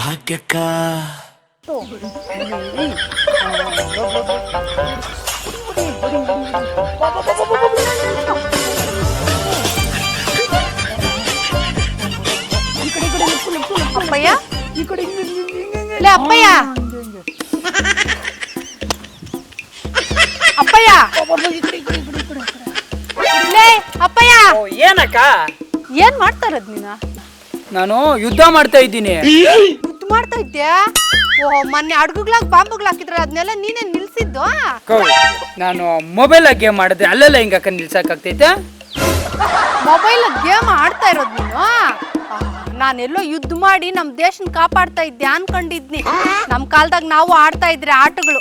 ಭಾಗ್ಯಕ್ಕ ಅಪ್ಪಯ್ಯ ಲೇ ಅಪ್ಪಯ್ಯ ಅಪ್ಪಯ್ಯ ಲೇ ಅಪ್ಪಯ್ಯ ಏನಕ್ಕ ಏನ್ ಮಾಡ್ತಾ ಇರೋದ್ ನೀನು? ನಾನು ಯುದ್ಧ ಮಾಡ್ತಾ ಇದ್ದೀನಿ. ಯುದ್ಧ ಮಾಡ್ತಾ ಇದ್ಯಾ? ಓಹ್ ಮೊನ್ನೆ ಅಡ್ಗುಗ್ಲಾಗ ಬಾಂಬುಗಳು ಹಾಕಿದ್ರ ಅದನ್ನೆಲ್ಲ ನೀನೇ ನಿಲ್ಸಿದ್ದು? ನಾನು ಮೊಬೈಲ್ ಗೇಮ್ ಮಾಡಿದ್ರೆ ಅಲ್ಲೆಲ್ಲ ಹಿಂಗಕ್ಕ ನಿಲ್ಸಕ್ಕಾಗ್ತೈತೆ? ಮೊಬೈಲ್ ಗೇಮ್ ಆಡ್ತಾ ಇರೋದ್ ನೀನು? ನಾನೆಲ್ಲೋ ಯುದ್ಧ ಮಾಡಿ ನಮ್ ದೇಶನ ಕಾಪಾಡ್ತಾ ಇದ್ದೆ ಅನ್ಕೊಂಡಿದ್ನಿ. ನಮ್ ಕಾಲದಾಗ ನಾವು ಆಡ್ತಾ ಇದ್ರಿ ಆಟಗಳು,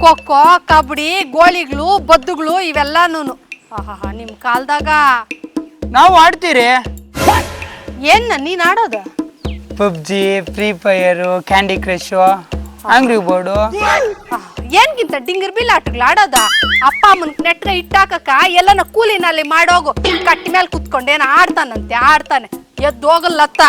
ಖೋಖೋ, ಕಬಡ್ಡಿ, ಗೋಳಿಗಳು, ಬದ್ದುಗಳು ಇವೆಲ್ಲಾನು. ನಿಮ್ ಕಾಲದಾಗ ನಾವು ಆಡ್ತೀರಿ. ಏನ್ ನೀನ್ ಆಡೋದು? PUBG, free fire, candy crush, angry birds. ಏನ್ಗಿಂತ ಡಿಂಗರ್ ಬಿಲ್ ಆಟಗಳು ಆಡೋದ? ಅಪ್ಪ ಅಮ್ಮನ್ ನೆಟ್ಗ ಇಟ್ಟಾಕಕ್ಕ ಎಲ್ಲನ ಕೂಲಿನಲ್ಲಿ ಮಾಡೋಗು. ಕಟ್ಟಿ ಮೇಲೆ ಕುತ್ಕೊಂಡೇನ ಆಡ್ತಾನಂತೆ, ಆಡ್ತಾನೆ. ಎದ್ದು ಹೋಗಲ್ಲತ್ತ.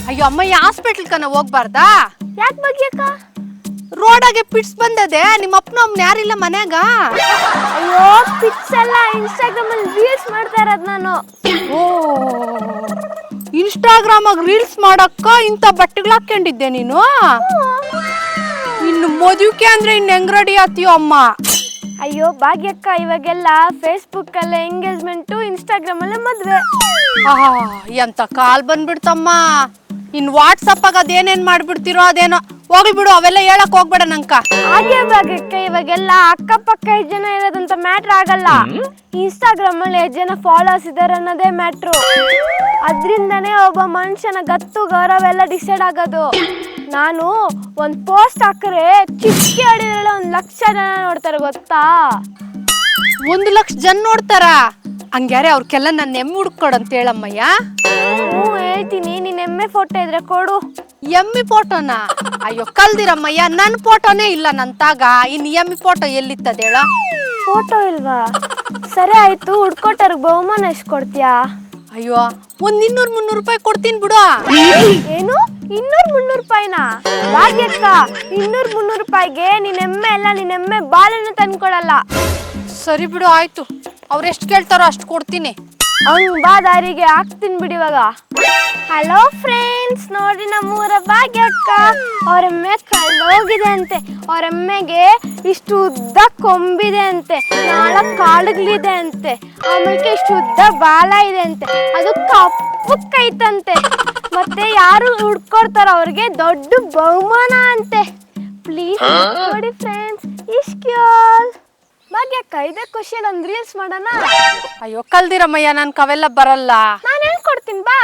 ಅಯ್ಯೋ ಅಮ್ಮಯ್ಯ, ಹಾಸ್ಪಿಟಲ್ ಕನ ಹೋಗ್ಬಾರ್ದಾ? ಯಾಕೆ ಬಗ್ಯಕ್ಕ? ರೋಡಾಗೆ ಪಿಟ್ಸ್ ಬಂದದೆ. ನಿಮ್ಮ ಅಪ್ಪನ ಅಮ್ಮನ ಯಾರಿಲ್ಲ ಮನ್ಯಾಗ? ಅಯ್ಯೋ ಪಿಕ್ಸ್ ಎಲ್ಲ ಇನ್ಸ್ಟಾಗ್ರಾಮ್ ಅಲ್ಲಿ ರೀಲ್ಸ್ ಮಾಡ್ತಾ ಇರೋದು ನಾನು. ಓ, ಇನ್ಸ್ಟಾಗ್ರಾಮ್ ಆಗ ರೀಲ್ಸ್ ಮಾಡಕ್ಕ ಇಂತ ಬಟ್ಟೆಗಳು ಹಾಕೊಂಡಿದ್ದೆ ನೀನು? ಇನ್ನು ಮದುವೆ ಅಂದ್ರೆ ಇನ್ನು ಹೆಂಗ್ ರೆಡಿ ಆತೀಯೋ ಅಮ್ಮ? ಅಯ್ಯೋ ಭಾಗ್ಯಕ್ಕ, ಇವಾಗೆಲ್ಲ ಫೇಸ್ಬುಕ್ ಅಲ್ಲೇ ಎಂಗೇಜ್ಮೆಂಟು, ಇನ್ಸ್ಟಾಗ್ರಾಮ್ ಅಲ್ಲೇ ಮದ್ವೆ. ಎಂತ ಕಾಲ್ ಬಂದ್ಬಿಡ್ತಮ್ಮ. ಇನ್ ವಾಟ್ಸಪ್ ಆಗ ಅದೇನೇನ್ ಮಾಡ್ಬಿಡ್ತಿರೋ ಅದೇನೋ. ಹೋಗ್ಲಿ ಬಿಡು, ಅವೆಲ್ಲ ಹೇಳಕ್ ಹೋಗ್ಬೇಡ ನಂಕ. ಹಾಗೆ ಭಾಗ್ಯಕ್ಕ, ಇವಾಗೆಲ್ಲ ಅಕ್ಕಪಕ್ಕ ಎಷ್ಟು ಜನ ಇರೋದಂತ ಮ್ಯಾಟ್ರ್ ಆಗಲ್ಲ. ಇನ್ಸ್ಟಾಗ್ರಾಮ್ ಅಲ್ಲಿ ಎಷ್ಟು ಜನ ಫಾಲೋವರ್ಸ್ ಇದಾರೆ ಅನ್ನೋದೇ ಮ್ಯಾಟ್ರು. ಅದ್ರಿಂದನೇ ಒಬ್ಬ ಮನುಷ್ಯನ ಗತ್ತು ಗೌರವ ಎಲ್ಲ ಡಿಸೈಡ್ ಆಗೋದು. ನಾನು ಒಂದ್ ಪೋಸ್ಟ್ ಹಾಕ್ರೆ ಚಿಕ್ಕಿ ಅಡಿದ್ರಲ್ಲ 1 ಲಕ್ಷ ಜನ ನೋಡ್ತಾರೆ ಗೊತ್ತಾ? 1 ಲಕ್ಷ ಜನ ನೋಡ್ತಾರ? ಹಂಗ್ಯಾರೆ ಅವ್ರಿಗೆಲ್ಲ ನನ್ನ ಎಮ್ಮೆ ಹುಡ್ಕೊಡಂತ ಹೇಳಮ್ಮಯ್ಯ. ಹೇಳ್ತೀನಿ, ನೀನ್ ಎಮ್ಮೆ ಫೋಟೋ ಇದ್ರೆ ಕೊಡು. ಎಮ್ಮಿ ಫೋಟೋನಾ? ಅಯ್ಯೋ ಕಲ್ದಿರಮ್ಮಯ್ಯ, ನನ್ ಫೋಟೋನೇ ಇಲ್ಲ ನನ್ ತಾಗ. ಇನ್ ಎಮ್ಮಿ ಫೋಟೋ ಎಲ್ಲಿತ್ತದ ಹೇಳ? ಫೋಟೋ ಇಲ್ವಾ? ಸರಿ ಆಯ್ತು, ಹುಡ್ಕೊಟ್ಟರ್ಗ್ ಬಹುಮಾನ ಎಷ್ಟು ಕೊಡ್ತೀಯಾ? ಅಯ್ಯೋ, ಒಂದ್ 200-300 ರೂಪಾಯಿ ಕೊಡ್ತೀನಿ ಬಿಡು. ಏನು 200-300 ರೂಪಾಯಿನಾ? ಭಾಗ್ಯಕ್ಕ, 200-300 ರೂಪಾಯಿಗೆ ನಿನ್ ಎಮ್ಮೆ ಎಲ್ಲ ನಿನ್ ಎಮ್ಮೆ ಬಾಲನ್ನು ತಂದ್ಕೊಡಲ್ಲ. ಸರಿ ಬಿಡು, ಆಯ್ತು. ಅವ್ರು ಎಷ್ಟು ಕೇಳ್ತಾರೋ ಅಷ್ಟು ಕೊಡ್ತೀನಿ. ಅವ್ನು ಬಾ ದಾರಿಗೆ ಹಾಕ್ತೀನಿ ಬಿಡಿ ಇವಾಗ. ಹಲೋ ಫ್ರೆಂಡ್ಸ್, ನೋಡಿ ನಮ್ಮೂರ ಭಾಗ್ಯಕ್ಕ. ಅವರೆಮ್ಮೆ ಕಳ್ಳೋಗಿದೆ ಅಂತೆ. ಅವರೆಮ್ಮೆಗೆ ಇಷ್ಟು ಉದ್ದ ಕೊಂಬಿದೆ ಅಂತೆ, 4 ಕಾಳುಗಳಿದೆ ಅಂತೆ, ಆಮೇಲೆ ಇಷ್ಟು ಉದ್ದ ಬಾಲ ಇದೆ ಅಂತೆ, ಅದು ಕಪ್ಪಕ್ಕೈತಂತೆ. ಮತ್ತೆ ಯಾರು ಹುಡ್ಕೊಡ್ತಾರ ಅವ್ರಿಗೆ ದೊಡ್ಡ ಬಹುಮಾನ ಅಂತೆ. ಪ್ಲೀಸ್ ನೋಡಿ ಫ್ರೆಂಡ್ಸ್, ಇಷ್ಕ್ಯಾಲ್ ಭಾಗ್ಯಕ್ಕ. ಇದೇ ಖುಷಿಯಲ್ಲಿ ಒಂದು ರೀಲ್ಸ್ ಮಾಡೋಣ. ಅಯ್ಯೋ ಕಲ್ದಿರಮ್ಮಯ್ಯ, ನನ್ಗೆ ಅವೆಲ್ಲ ಬರಲ್ಲ. ನಾನು ಹೇಳ್ಕೊಡ್ತೀನಿ ಬಾ.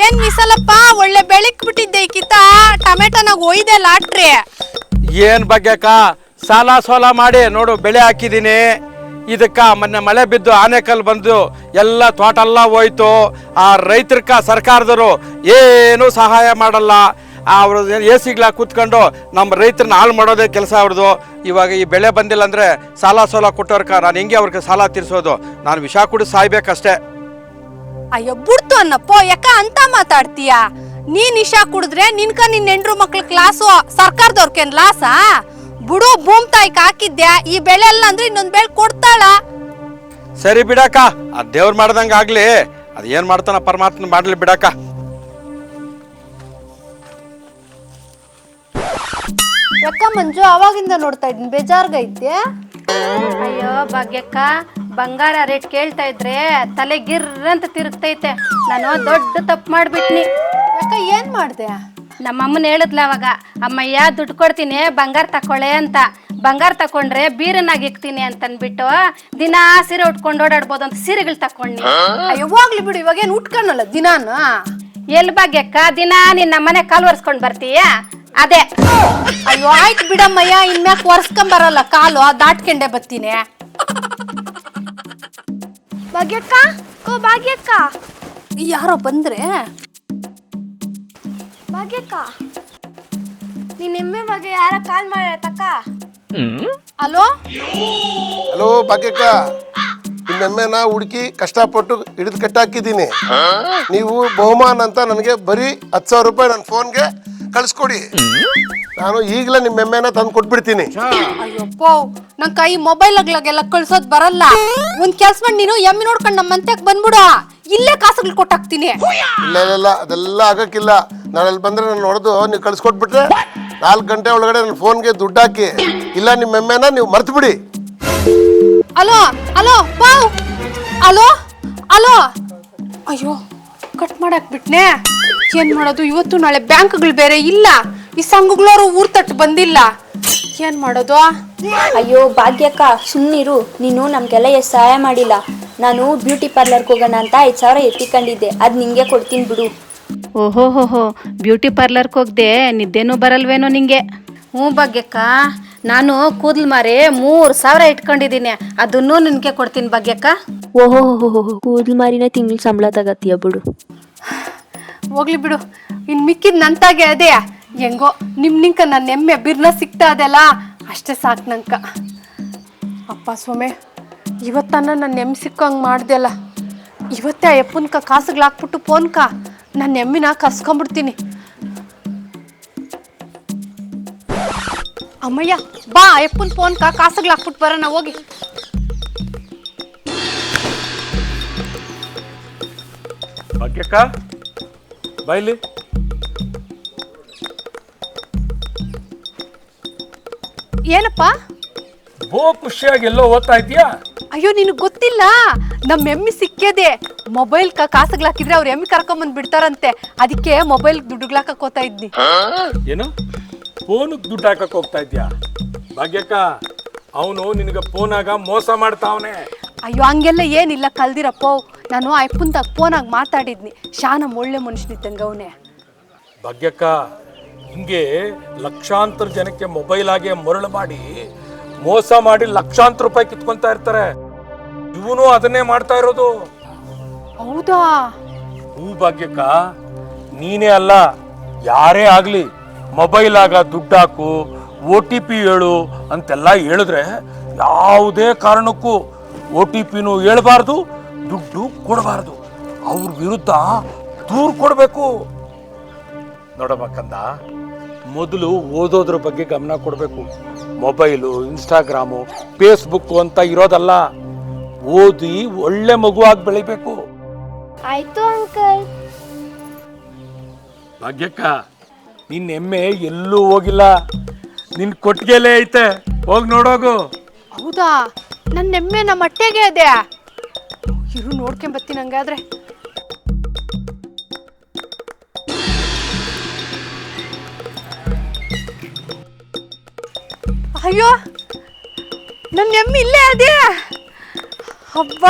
ಏನ್ ಮಿಸಲಪ್ಪ, ಒಳ್ಳೆ ಬೆಳಿಕ್ ಬಿಟ್ಟಿದ್ದೆ ಈ ಕಿತ್ತ. ಟೊಮೆಟೊನಾಗ ಒಯ್ದೆ ಲಾಟ್ರಿ. ಏನ್ ಬಗ್ಗೆಕ್ಕ, ಸಾಲ ಸೋಲ ಮಾಡಿ ನೋಡು ಬೆಳೆ ಹಾಕಿದೀನಿ. ಇದಕ್ಕ ಮೊನ್ನೆ ಮಳೆ ಬಿದ್ದು ಆನೆಕಲ್ ಬಂದು ಎಲ್ಲ ತೋಟ ಎಲ್ಲ ಹೋಯ್ತು. ಆ ರೈತರ್ಕ ಸರ್ಕಾರದವರು ಏನು ಸಹಾಯ ಮಾಡಲ್ಲ. ಅವರು ಎಸಿಗ್ಲಾ ಕೂತ್ಕೊಂಡು ನಮ್ಮ ರೈತರನ್ನ ಹಾಳು ಮಾಡೋದೇ ಕೆಲಸ ಅವ್ರದ್ದು. ಇವಾಗ ಈ ಬೆಳೆ ಬಂದಿಲ್ಲ ಅಂದ್ರೆ ಸಾಲ ಸೋಲ ಕೊಟ್ಟವ್ರಕ ನಾನು ಹೆಂಗೆ ಅವ್ರಿಗೆ ಸಾಲ ತೀರ್ಸೋದು? ನಾನು ವಿಷ ಕುಡಿದು ಸಾಯ್ಬೇಕಷ್ಟೇ. ಅಯ್ಯೋ ಬಿಡ್ತು ಅನ್ನಪ್ಪ, ಯಾಕ ಅಂತ ಮಾತಾಡ್ತೀಯ? ನೀನ್ ಇಶಾ ಕುಡಿದ್ರೆ ನಿನ್ಕ ನಿನ್ ಹೆಂಡ್ರು ಮಕ್ಳ ಕ್ಲಾಸು, ಸರ್ಕಾರದವ್ರಕೇನ್ ಲಾಸಾ? ಬಿಡು, ಭೂಮ್ ತಾಯಿಕ್ ಹಾಕಿದ್ಯಾ ಈ ಬೆಳೆ ಎಲ್ಲ ಅಂದ್ರೆ ಇನ್ನೊಂದ್ ಬೆಳೆ ಕೊಡ್ತಾಳ. ಸರಿ ಬಿಡಕ್ಕ, ಅದ್ ದೇವ್ರು ಮಾಡ್ದಂಗ ಆಗ್ಲಿ. ಅದ್ ಏನ್ ಮಾಡ್ತಾನ ಪರಮಾತ್ಮ ಮಾಡ್ಲಿ ಬಿಡಕ್ಕ. ಯಾಕ ಮಂಜು, ಅವಾಗಿಂದ ನೋಡ್ತಾ ಇದ್ದೀನಿ, ಬೇಜಾರ್ಗೈತೆ? ಅಯ್ಯೋ ಭಾಗ್ಯಕ್ಕ, ಬಂಗಾರ ರೇಟ್ ಕೇಳ್ತಾ ಇದ್ರೆ ತಲೆ ಗಿರ್ರ ಅಂತ ತಿರುಗ್ತೈತೆ. ನಾನು ದೊಡ್ಡ ತಪ್ಪು ಮಾಡ್ಬಿಟ್ನಿ. ಯಾಕ, ಏನ್ ಮಾಡ್ದೆ? ನಮ್ಮಮ್ಮನ ಹೇಳಿದ್ಲ ಅವಾಗ, ಅಮ್ಮಯ್ಯ ದುಡ್ಡು ಕೊಡ್ತೀನಿ ಬಂಗಾರ ತಕೊಳ್ಳೆ ಅಂತ. ಬಂಗಾರ ತಕೊಂಡ್ರೆ ಬೀರನಾಗಿ ಇಕ್ತೀನಿ ಅಂತನ್ಬಿಟ್ಟು ದಿನಾ ಸೀರೆ ಉಟ್ಕೊಂಡು ಓಡಾಡ್ಬೋದು ಅಂತ ಸೀರೆಗಳು ತಕೊಂಡಿ. ಅಯ್ಯೋ ಹೋಗ್ಲಿ ಬಿಡು, ಇವಾಗ ಏನು ಉಟ್ಕನಲ್ಲ ದಿನಾನು. ಎಲ್ ಭಾಗ್ಯಕ್ಕ ದಿನಾ ನಿನ್ನ ಮನೆ ಕಾಲು ಒರೆಸ್ಕೊಂಡ್ ಬರ್ತೀಯ? ಅದೇ. ಅಯ್ಯೋ ಆಯ್ತು ಬಿಡಮ್ಮಯ್ಯ, ಇನ್ಮ್ಯಾಕ್ ಒರ್ಸ್ಕೊಂಬರಲ್ಲ ಕಾಲು, ದಾಟ್ಕೊಂಡೆ ಬರ್ತೀನಿ. ಭಾಗ್ಯಕ್ಕ, ಓ ಭಾಗ್ಯಕ್ಕ, ಯಾರೋ ಬಂದ್ರೆ? ಭಾಗ್ಯಕ್ಕ, ನಿನ್ ಎಮ್ಮೆ ಬಗ್ಗೆ ಯಾರ ಕಾಲ್ ಮಾಡ್ಯಾರಕ್ಕ? ಹಲೋ ಹಲೋ ಭಾಗ್ಯಕ್ಕ, ನಿಮ್ಮೆಮ್ಮೆನ ಹುಡುಕಿ ಕಷ್ಟಪಟ್ಟು ಹಿಡಿದು ಕಟ್ಟಾಕಿದ್ದೀನಿ. ನೀವು ಬಹುಮಾನ ಅಂತ ನನಗೆ ಬರೀ 10,000 ರೂಪಾಯಿ ನನ್ನ ಫೋನ್ಗೆ ಕಳಿಸ್ಕೊಡಿ. ನಾನು ಈಗಲೇ ನಿಮ್ಮೆಮ್ಮೆನ ತಂದು ಕೊಟ್ಬಿಡ್ತೀನಿ. ಅಯ್ಯಪ್ಪ, ನನ್ ಕೈ ಮೊಬೈಲ್ ಆಗ್ಲಾಗೆಲ್ಲ ಕಳ್ಸೋದ್ ಬರಲ್ಲ. ಒಂದ್ ಕೆಲ್ಸ ಮಾಡಿ ನೀನು ಎಮ್ಮಿ ನೋಡ್ಕೊಂಡು ನಮ್ಮ ಮಂತ್ಯಾಕ್ ಬಂದ್ಬಿಡ, ಇಲ್ಲೇ ಕಾಸುಗಳು ಕೊಟ್ಟಾಕ್ತೀನಿ. ಇಲ್ಲ ಇಲ್ಲ ಇಲ್ಲ, ಅದೆಲ್ಲ ಆಗಕ್ಕಿಲ್ಲ. ನಾನು ಅಲ್ಲಿ ಬಂದ್ರೆ ನಾನು ಹೊಡೆದು ನೀವು ಕಳಿಸ್ಕೊಟ್ಬಿಟ್ರೆ 4 ಗಂಟೆ ಒಳಗಡೆ ನನ್ನ ಫೋನ್ಗೆ ದುಡ್ಡು ಹಾಕಿ, ಇಲ್ಲ ನಿಮ್ಮೆಮ್ಮೆನ ನೀವು ಮರ್ತು ಬಿಡಿ. ಅಲೋ ಅಲೋ ಬಾವ್, ಅಲೋ ಅಲೋ. ಅಯ್ಯೋ ಕಟ್ ಮಾಡಾಕ್ ಬಿಟ್ನೆ. ಏನ್ ಮಾಡೋದು, ಇವತ್ತು ನಾಳೆ ಬ್ಯಾಂಕ್ಗಳು ಬೇರೆ ಇಲ್ಲ, ಈ ಸಂಘಗಳವರು ಊರ್ ತಟ್ಟು ಬಂದಿಲ್ಲ, ಏನ್ ಮಾಡೋದು? ಅಯ್ಯೋ ಭಾಗ್ಯಕ್ಕ, ಸುಮ್ಮನಿರು. ನೀನು ನಮ್ಗೆಲ್ಲ ಎಷ್ಟು ಸಹಾಯ ಮಾಡಿಲ್ಲ. ನಾನು ಬ್ಯೂಟಿ ಪಾರ್ಲರ್ಗೆ ಹೋಗೋಣ ಅಂತ 5,000 ಎತ್ತಿಕೊಂಡಿದ್ದೆ, ಅದು ನಿಂಗೆ ಕೊಡ್ತೀನಿ ಬಿಡು. ಓಹೋ, ಬ್ಯೂಟಿ ಪಾರ್ಲರ್ಗೆ ಹೋಗ್ದೆ, ನಿದ್ದೆನೂ ಬರಲ್ವೇನೋ ನಿಂಗೆ? ಹ್ಞೂ ಭಾಗ್ಯಕ್ಕ, ನಾನು ಕೂದಲು ಮಾರಿ 3,000 ಇಟ್ಕೊಂಡಿದ್ದೀನಿ, ಅದನ್ನೂ ನಿನ್ಗೆ ಕೊಡ್ತೀನಿ ಭಾಗ್ಯಕ್ಕ. ಓಹೋ ಕೂದಲು ಮಾರಿನ ತಿಂಗಳು ಸಂಬಳ ತಗತ್ತೀಯ ಬಿಡು. ಹೋಗ್ಲಿ ಬಿಡು, ಇನ್ ಮಿಕ್ಕಿದ್ ನಂತಾಗೆ ಅದೇ. ಹೆಂಗೋ ನಿಂಕ ನನ್ನ ಎಮ್ಮೆ ಬಿರ್ನ ಸಿಗ್ತಾ ಅದೆಲ್ಲ, ಅಷ್ಟೇ ಸಾಕು ನಂಕ. ಅಪ್ಪ ಸ್ವಾಮಿ, ಇವತ್ತನ್ನ ನನ್ನ ಎಮ್ಮೆ ಸಿಕ್ಕಂಗೆ ಮಾಡ್ದೆಲ್ಲ. ಇವತ್ತೇ ಆ ಎಪ್ಪನ್ಕ ಕಾಸುಗಳು ಹಾಕ್ಬಿಟ್ಟು ಫೋನ್ಕ ನನ್ನ ಎಮ್ಮಿನ ಕರ್ಸ್ಕೊಂಡ್ಬಿಡ್ತೀನಿ. ಅಮ್ಮಯ್ಯ ಬಾ, ಎಪ್ಪನ್ ಫೋನ್ಕ ಕಾಸುಗಳು ಹಾಕ್ಬಿಟ್ಟು ಬರೋಣ ಹೋಗಿ. ಭಾಗ್ಯಕ್ಕ ಬಾಯ್ಲಿ. ಏನಪ್ಪ? ಖುಷಿಯಾಗಿ ಎಲ್ಲೋ ಓದ್ತಾ ಇದೀಯಾ? ಅಯ್ಯೋ ನಿನಗೆ ಗೊತ್ತಿಲ್ಲ, ನಮ್ಮ ಎಮ್ಮಿ ಸಿಕ್ಕೇದೆ. ಮೊಬೈಲ್ ಕಾಸುಗಳು ಹಾಕಿದ್ರೆ ಅವ್ರ ಎಮ್ಮಿ ಕರ್ಕೊಂಬಂದ್ ಬಿಡ್ತಾರಂತೆ, ಅದಕ್ಕೆ ಮೊಬೈಲ್ ದುಡ್ಡುಗಳಾಕಕ್ ಹೋಗ್ತಾ ಇದ್ನಿ. ಏನು ಫೋನ್ ದುಡ್ಡು ಹಾಕಕ್ ಹೋಗ್ತಾ ಇದ್ಯಾ? ಭಾಗ್ಯಕ್ಕ, ಅವನು ನಿನಗೆ ಫೋನಾಗ ಮೋಸ ಮಾಡ್ತಾವನೆ. ಅಯ್ಯೋ ಹಂಗೆಲ್ಲ ಏನಿಲ್ಲ ಕಲ್ದಿರಪ್ಪ. ನಾನು ಅಪ್ಪಂದಾಗ ಫೋನಾಗ ಮಾತಾಡಿದ್ನಿ, ಶಾನಮ್ ಒಳ್ಳೆ ಮನುಷ್ಯನಿದ್ದಂಗ ಅವನೇ. ಭಾಗ್ಯಕ್ಕ, ಹಿಂಗೆ ಲಕ್ಷಾಂತರ ಜನಕ್ಕೆ ಮೊಬೈಲ್ ಆಗಿ ಮರಳು ಮಾಡಿ ಮೋಸ ಮಾಡಿ ಲಕ್ಷಾಂತರ ರೂಪಾಯಿ ಕಿತ್ಕೊಂತಾ ಇರ್ತಾರೆ. ಇವನು ಅದನ್ನೇ ಮಾಡ್ತಾ ಇರೋದು. ಹೌದಾ? ಹೂ ಭಾಗ್ಯಕ್ಕ, ನೀನೇ ಅಲ್ಲ, ಯಾರೇ ಆಗ್ಲಿ ಮೊಬೈಲ್ ಆಗ ದುಡ್ಡು ಹಾಕು, OTP ಹೇಳು ಅಂತೆಲ್ಲ ಹೇಳಿದ್ರೆ ಯಾವುದೇ ಕಾರಣಕ್ಕೂ OTPನೂ ಹೇಳ್ಬಾರ್ದು, ದುಡ್ಡು ಕೊಡಬಾರ್ದು. ಅವ್ರ ವಿರುದ್ಧ ದೂರು ಕೊಡಬೇಕು. ನೋಡಬೇಕಂದ, ಮೊದಲು ಓದೋದ್ರ ಬಗ್ಗೆ ಗಮನ ಕೊಡಬೇಕು. ಮೊಬೈಲು, ಇನ್ಸ್ಟಾಗ್ರಾಮು, ಫೇಸ್ಬುಕ್ ಅಂತ ಇರೋದಲ್ಲ. ಓದಿ ಒಳ್ಳೆ ಮಗುವಾಗಿ ಬೆಳಿಬೇಕು. ಆಯ್ತು ಅಂಕಲ್. ಭಾಗ್ಯಕ್ಕ, ನಿನ್ನ ಎಮ್ಮೆ ಎಲ್ಲೂ ಹೋಗಿಲ್ಲ, ನಿನ್ ಕೊಟ್ಟಿಗೆಲೇ ಐತೆ, ಹೋಗಿ ನೋಡೋಗು. ಹೌದಾ? ನನ್ನ ಎಮ್ಮೆ ನಮ್ಮ ಹೊಟ್ಟೆಗೆ ಇದೆ. ಇರು ನೋಡ್ಕೊಂಬತ್ತೀನಿ ಹಂಗಾದ್ರೆ. ಅಯ್ಯೋ ನನ್ನ ಎಮ್ಮೆ ಇಲ್ಲೇ ಅದೇ. ಹಬ್ಬ,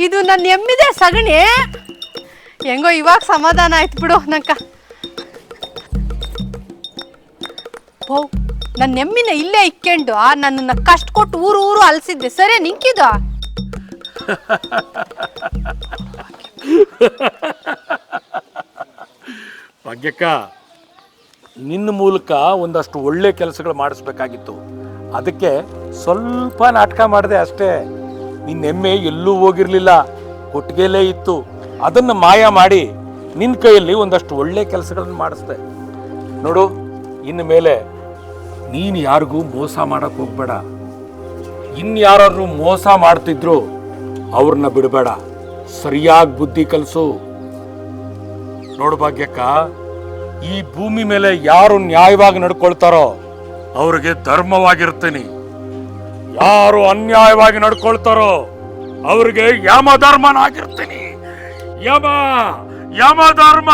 ಇದು ನನ್ನ ಎಮ್ಮಿದೆ ಸಗಣಿ. ಹೆಂಗೋ ಇವಾಗ ಸಮಾಧಾನ ಆಯ್ತು ಬಿಡು ನಂಕ. ಓ, ನನ್ನ ಎಮ್ಮಿನ ಇಲ್ಲೇ ಇಕ್ಕೊಂಡು ನನ್ನನ್ನ ಕಷ್ಟ ಕೊಟ್ಟು ಊರು ಅಲ್ಸಿದ್ದೆ, ಸರಿ ನಿಂಕಿದ. ಭಾಗ್ಯಕ್ಕ, ನಿನ್ನ ಮೂಲಕ ಒಂದಷ್ಟು ಒಳ್ಳೆ ಕೆಲಸಗಳು ಮಾಡಿಸ್ಬೇಕಾಗಿತ್ತು, ಅದಕ್ಕೆ ಸ್ವಲ್ಪ ನಾಟಕ ಮಾಡಿದೆ ಅಷ್ಟೇ. ನಿನ್ನ ಎಮ್ಮೆ ಎಲ್ಲೂ ಹೋಗಿರ್ಲಿಲ್ಲ, ಕೊಟ್ಟಿಗೆಲೇ ಇತ್ತು. ಅದನ್ನು ಮಾಯ ಮಾಡಿ ನಿನ್ನ ಕೈಯಲ್ಲಿ ಒಂದಷ್ಟು ಒಳ್ಳೆ ಕೆಲಸಗಳನ್ನು ಮಾಡಿಸ್ದೆ. ನೋಡು, ಇನ್ನು ಮೇಲೆ ನೀನು ಯಾರಿಗೂ ಮೋಸ ಮಾಡಕ್ ಹೋಗ್ಬೇಡ. ಇನ್ಯಾರು ಮೋಸ ಮಾಡ್ತಿದ್ರು ಅವ್ರನ್ನ ಬಿಡಬೇಡ, ಸರಿಯಾಗಿ ಬುದ್ಧಿ ಕಲಿಸು. ನೋಡು ಭಾಗ್ಯಕ್ಕ, ಈ ಭೂಮಿ ಮೇಲೆ ಯಾರು ನ್ಯಾಯವಾಗಿ ನಡ್ಕೊಳ್ತಾರೋ ಅವ್ರಿಗೆ ಧರ್ಮವಾಗಿರ್ತೀನಿ. ಯಾರು ಅನ್ಯಾಯವಾಗಿ ನಡ್ಕೊಳ್ತಾರೋ ಅವ್ರಿಗೆ ಯಮ ಧರ್ಮನಾಗಿರ್ತೀನಿ. ಯಮ ಯಮಧರ್ಮ.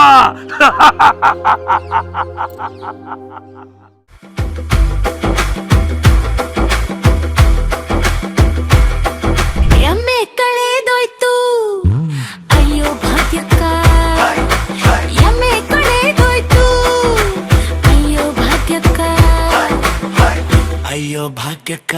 ಎಮ್ಮೆ ಕಳೆದೋಯ್ತು ಅಯ್ಯೋ ಭಾಗ್ಯಕ್ಕ, ಎಮ್ಮೆ ಕಳೆದೋಯ್ತು ಅಯ್ಯೋ ಭಾಗ್ಯಕ್ಕ, ಅಯ್ಯೋ ಭಾಗ್ಯಕ್ಕ.